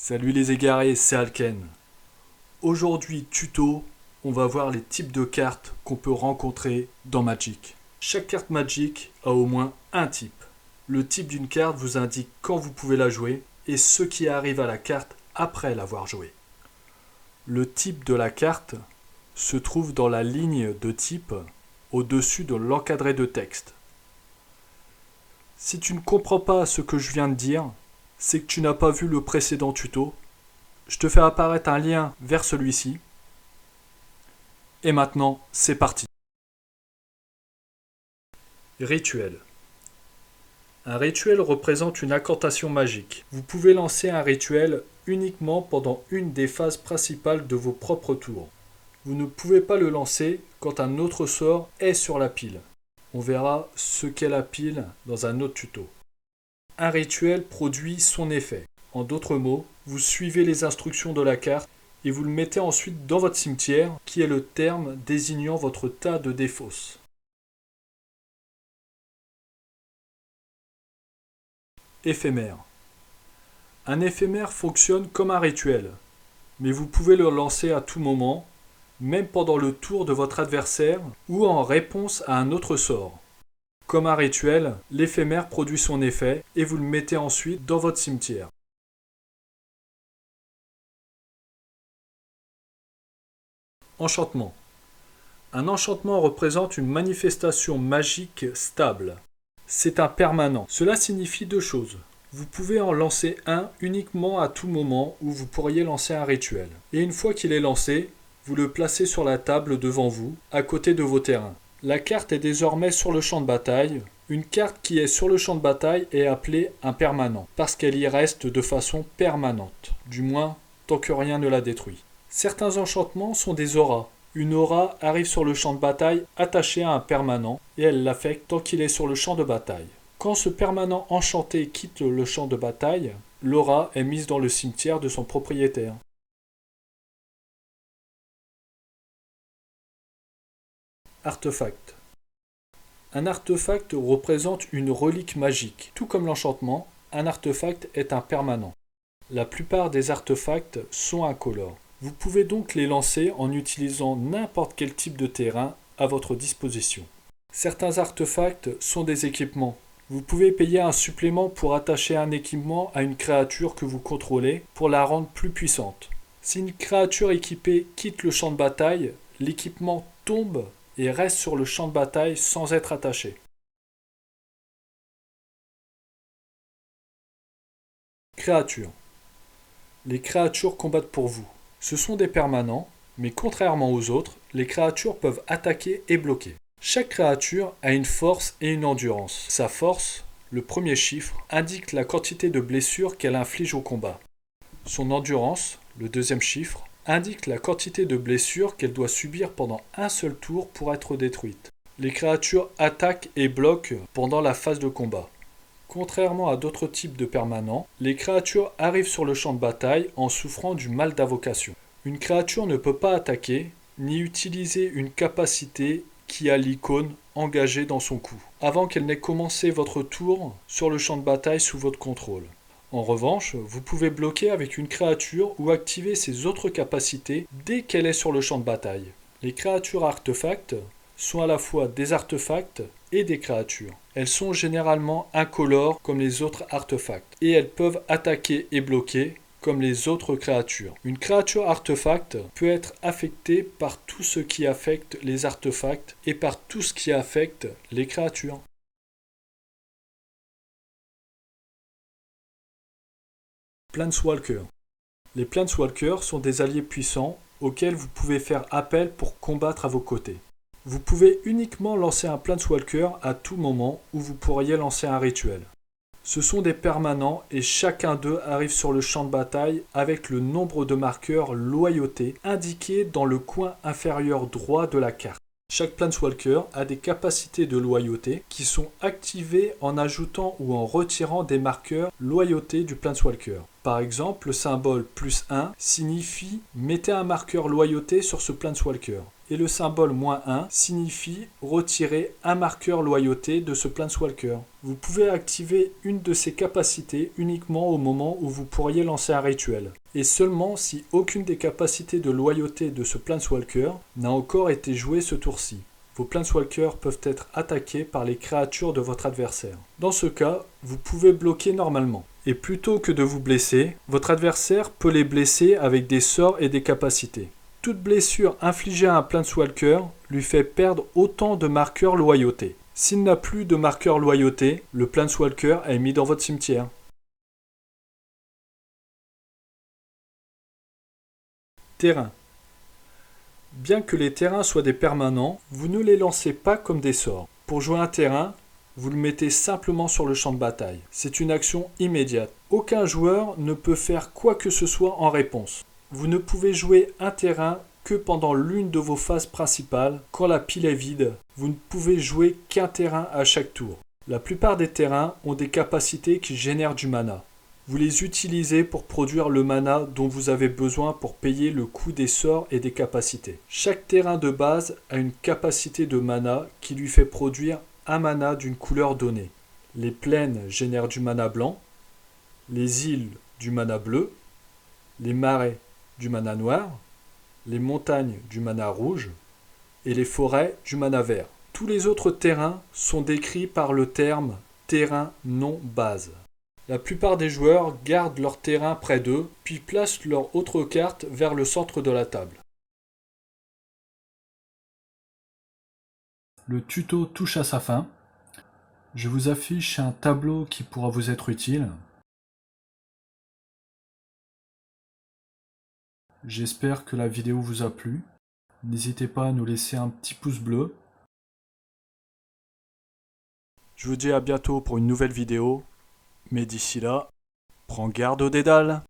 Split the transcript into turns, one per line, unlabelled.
Salut les égarés, c'est Alken. Aujourd'hui, tuto, on va voir les types de cartes qu'on peut rencontrer dans Magic. Chaque carte Magic a au moins un type. Le type d'une carte vous indique quand vous pouvez la jouer et ce qui arrive à la carte après l'avoir jouée. Le type de la carte se trouve dans la ligne de type au-dessus de l'encadré de texte. Si tu ne comprends pas ce que je viens de dire, c'est que tu n'as pas vu le précédent tuto. Je te fais apparaître un lien vers celui-ci. Et maintenant, c'est parti. Rituel. Un rituel représente une incantation magique. Vous pouvez lancer un rituel uniquement pendant une des phases principales de vos propres tours. Vous ne pouvez pas le lancer quand un autre sort est sur la pile. On verra ce qu'est la pile dans un autre tuto. Un rituel produit son effet. En d'autres mots, vous suivez les instructions de la carte et vous le mettez ensuite dans votre cimetière, qui est le terme désignant votre tas de défausses. Éphémère. Un éphémère fonctionne comme un rituel, mais vous pouvez le lancer à tout moment, même pendant le tour de votre adversaire ou en réponse à un autre sort. Comme un rituel, l'éphémère produit son effet et vous le mettez ensuite dans votre cimetière. Enchantement. Un enchantement représente une manifestation magique stable. C'est un permanent. Cela signifie deux choses. Vous pouvez en lancer un uniquement à tout moment où vous pourriez lancer un rituel. Et une fois qu'il est lancé, vous le placez sur la table devant vous, à côté de vos terrains. La carte est désormais sur le champ de bataille. Une carte qui est sur le champ de bataille est appelée un permanent, parce qu'elle y reste de façon permanente, du moins tant que rien ne la détruit. Certains enchantements sont des auras. Une aura arrive sur le champ de bataille attachée à un permanent et elle l'affecte tant qu'il est sur le champ de bataille. Quand ce permanent enchanté quitte le champ de bataille, l'aura est mise dans le cimetière de son propriétaire. Artefact. Un artefact représente une relique magique. Tout comme l'enchantement, un artefact est un permanent. La plupart des artefacts sont incolores. Vous pouvez donc les lancer en utilisant n'importe quel type de terrain à votre disposition. Certains artefacts sont des équipements. Vous pouvez payer un supplément pour attacher un équipement à une créature que vous contrôlez pour la rendre plus puissante. Si une créature équipée quitte le champ de bataille, l'équipement tombe et reste sur le champ de bataille sans être attaché. Créatures. Les créatures combattent pour vous. Ce sont des permanents, mais contrairement aux autres, les créatures peuvent attaquer et bloquer. Chaque créature a une force et une endurance. Sa force, le premier chiffre, indique la quantité de blessures qu'elle inflige au combat. Son endurance, le deuxième chiffre, indique la quantité de blessures qu'elle doit subir pendant un seul tour pour être détruite. Les créatures attaquent et bloquent pendant la phase de combat. Contrairement à d'autres types de permanents, les créatures arrivent sur le champ de bataille en souffrant du mal d'invocation. Une créature ne peut pas attaquer, ni utiliser une capacité qui a l'icône engagée dans son coup, avant qu'elle n'ait commencé votre tour sur le champ de bataille sous votre contrôle. En revanche, vous pouvez bloquer avec une créature ou activer ses autres capacités dès qu'elle est sur le champ de bataille. Les créatures artefacts sont à la fois des artefacts et des créatures. Elles sont généralement incolores comme les autres artefacts et elles peuvent attaquer et bloquer comme les autres créatures. Une créature artefact peut être affectée par tout ce qui affecte les artefacts et par tout ce qui affecte les créatures. Planeswalker. Les Planeswalkers sont des alliés puissants auxquels vous pouvez faire appel pour combattre à vos côtés. Vous pouvez uniquement lancer un Planeswalker à tout moment où vous pourriez lancer un rituel. Ce sont des permanents et chacun d'eux arrive sur le champ de bataille avec le nombre de marqueurs loyauté indiqué dans le coin inférieur droit de la carte. Chaque Planeswalker a des capacités de loyauté qui sont activées en ajoutant ou en retirant des marqueurs loyauté du Planeswalker. Par exemple, le symbole +1 signifie mettez un marqueur loyauté sur ce Planeswalker. et le symbole -1 signifie retirer un marqueur loyauté de ce Planeswalker. Vous pouvez activer une de ces capacités uniquement au moment où vous pourriez lancer un rituel, et seulement si aucune des capacités de loyauté de ce Planeswalker n'a encore été jouée ce tour-ci. Vos Planeswalkers peuvent être attaqués par les créatures de votre adversaire. Dans ce cas, vous pouvez bloquer normalement. Et plutôt que de vous blesser, votre adversaire peut les blesser avec des sorts et des capacités. Toute blessure infligée à un Planeswalker lui fait perdre autant de marqueurs loyauté. S'il n'a plus de marqueurs loyauté, le Planeswalker est mis dans votre cimetière. Terrain. Bien que les terrains soient des permanents, vous ne les lancez pas comme des sorts. Pour jouer un terrain, vous le mettez simplement sur le champ de bataille. C'est une action immédiate. Aucun joueur ne peut faire quoi que ce soit en réponse. Vous ne pouvez jouer un terrain que pendant l'une de vos phases principales. Quand la pile est vide, vous ne pouvez jouer qu'un terrain à chaque tour. La plupart des terrains ont des capacités qui génèrent du mana. Vous les utilisez pour produire le mana dont vous avez besoin pour payer le coût des sorts et des capacités. Chaque terrain de base a une capacité de mana qui lui fait produire un mana d'une couleur donnée. Les plaines génèrent du mana blanc, les îles du mana bleu, les marais du mana noir, les montagnes du mana rouge et les forêts du mana vert. Tous les autres terrains sont décrits par le terme terrain non base. La plupart des joueurs gardent leur terrain près d'eux, puis placent leur autre carte vers le centre de la table. Le tuto touche à sa fin. Je vous affiche un tableau qui pourra vous être utile. J'espère que la vidéo vous a plu. N'hésitez pas à nous laisser un petit pouce bleu. Je vous dis à bientôt pour une nouvelle vidéo. Mais d'ici là, prends garde aux dédales.